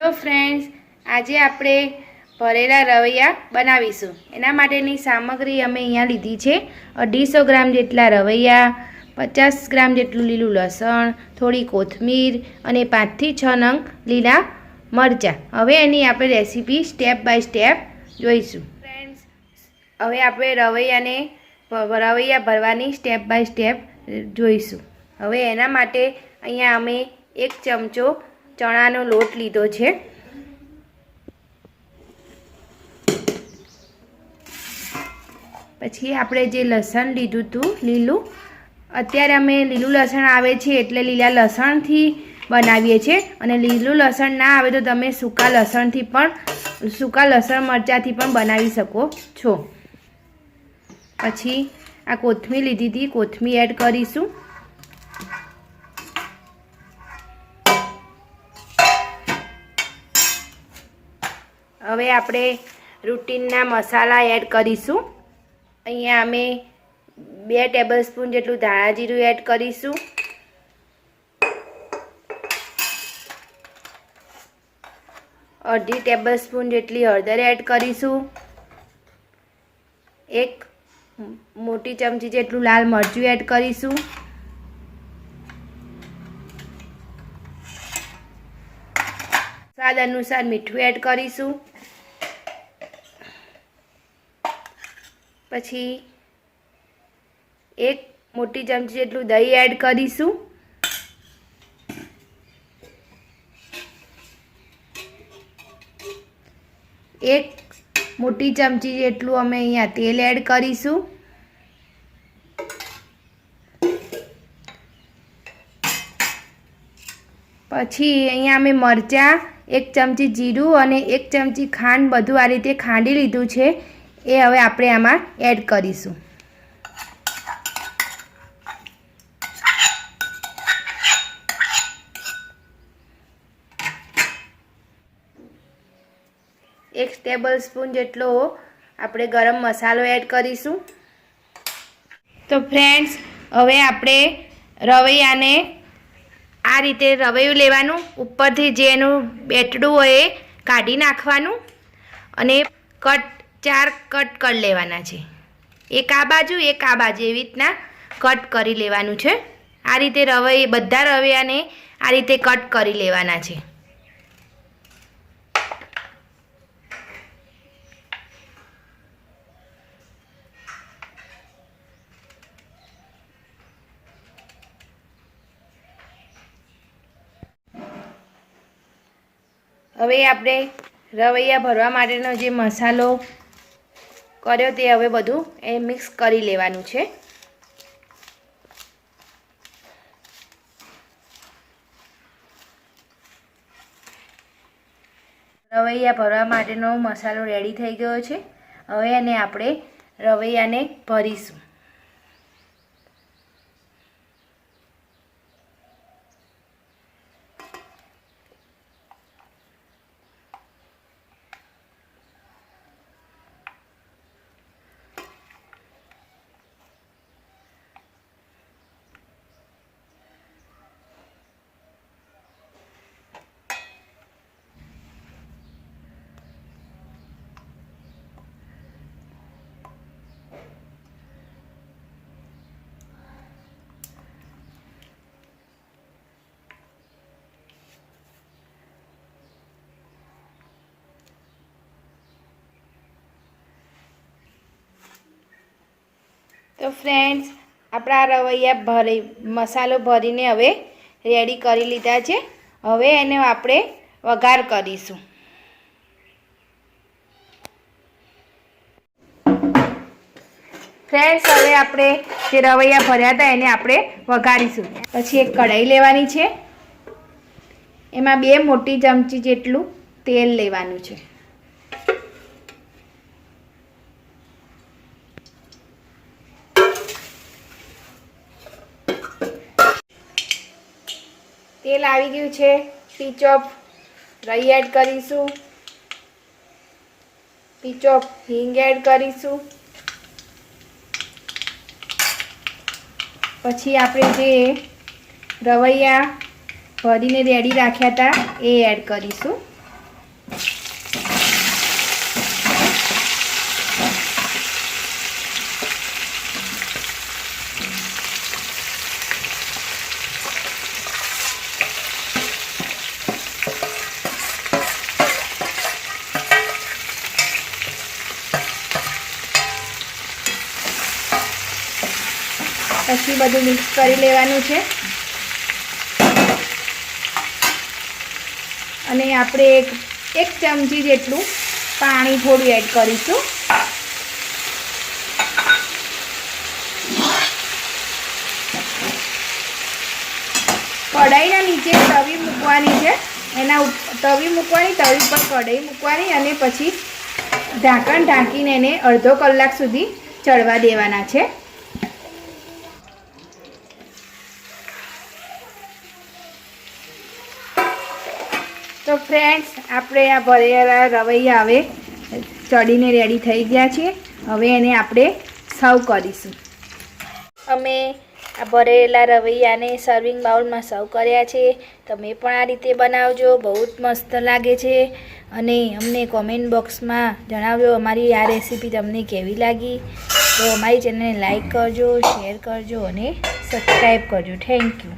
तो फ्रेंड्स आज આપણે ભરેલા રવૈયા બનાવીશું। એના માટેની સામગ્રી અમે અહીંયા લીધી છે 250 ગ્રામ જેટલા રવૈયા, 50 ગ્રામ જેટલું લીલું લસણ, થોડી કોથમીર અને 5 થી 6 નંગ લીલા મરચાં। હવે એની આપણે રેસીપી સ્ટેપ બાય સ્ટેપ જોઈશું। ફ્રેન્ડ્સ હવે આપણે રવૈયા ભરવાની સ્ટેપ બાય સ્ટેપ જોઈશું। હવે એના માટે અહીંયા અમે 1 ચમચો चणाનો લોટ લીધો છે। પછી આપણે જે લસણ લીધું હતું લીલું, અત્યારે અમે લીલું લસણ આવે છે એટલે લીલા લસણથી બનાવીએ છીએ, અને લીલું લસણ ના આવે તો તમે સૂકા લસણ મરચાંથી પણ બનાવી શકો છો। પછી આ કોથમીર લીધી હતી, કોથમીર એડ કરીશું। હવે આપણે રૂટીનના મસાલા એડ કરીશું। અહીંયા અમે 2 ટેબલસ્પૂન જેટલું ધાણા જીરું એડ કરીશું, અડધી ટેબલસ્પૂન જેટલી હળદર એડ કરીશું, 1 મોટી ચમચી જેટલું લાલ મરચું એડ કરીશું, સ્વાદ અનુસાર મીઠું એડ કરીશું। પછી 1 મોટી ચમચી જેટલું દહીં એડ કરીશું, એક મોટી ચમચી જેટલું અમે અહીંયા તેલ એડ કરીશું। પછી અહીંયા અમે મરચાં, 1 ચમચી જીરું અને 1 ચમચી ખાંડ બધું આ રીતે ખાંડી લીધું છે, એ હવે આપણે આમાં એડ કરીશું। એક ટેબલસ્પૂન જેટલો આપણે ગરમ મસાલો એડ કરીશું। તો ફ્રેન્ડ્સ હવે આપણે રવૈયાને આ રીતે રવૈયું લેવાનું, ઉપરથી જે એનું બેટડું હોય એ કાઢી નાખવાનું અને 4 કટ કરી લેવાના છે। એક આ બાજુ એક આ બાજુ એવી રીતના કટ કરી લેવાનું છે। આ રીતે બધા રવૈયાને આ રીતે કટ કરી લેવાના છે। હવે આપણે રવૈયા ભરવા માટેનો જે મસાલો કર્યો તે હવે બધું એ મિક્સ કરી લેવાનું છે। રવૈયા ભરવા માટેનો મસાલો રેડી થઈ ગયો છે। હવે એને આપણે રવૈયાને ભરીશું। તો ફ્રેન્ડ્સ આપણા રવૈયા મસાલો ભરીને હવે રેડી કરી લીધા છે। હવે એને આપણે વઘાર કરીશું। ફ્રેન્ડ્સ હવે આપણે જે રવૈયા ભર્યા હતા એને આપણે વઘારીશું। પછી એક કઢાઈ લેવાની છે, એમાં 2 મોટી ચમચી જેટલું તેલ લેવાનું છે। તેલ આવી ગયું છે, પીચ ઓફ રાઈ એડ કરીશું, પીચ ઓફ હિંગ એડ કરીશું। પછી આપણે જે રવૈયા ભરીને રેડી રાખ્યા હતા એ એડ કરીશું। પછી બધું મિક્સ કરી લેવાનું છે અને આપણે એક ચમચી જેટલું પાણી થોડું એડ કરીશું. કઢાઈના નીચે તવી મૂકવાની છે, તવી પર કઢાઈ મૂકવાની અને પછી ઢાંકણ ઢાંકીને એને અડધો કલાક સુધી ચડવા દેવાના છે. તો ફ્રેન્ડ્સ, આપણે આ ભરેલા રવૈયા હવે ચડીને રેડી થઈ ગયા છે. હવે એને આપણે સર્વ કરીશું. અમે આ ભરેલા રવૈયાને સર્વિંગ બાઉલમાં સર્વ કર્યા છે. તમે પણ આ રીતે બનાવજો, બહુ જ મસ્ત લાગે છે. અને અમને કોમેન્ટ બોક્સમાં જણાવજો અમારી આ રેસીપી તમને કેવી લાગી. તો અમારી ચેનલને લાઈક કરજો, શેર કરજો અને સબસ્ક્રાઈબ કરજો. Thank you.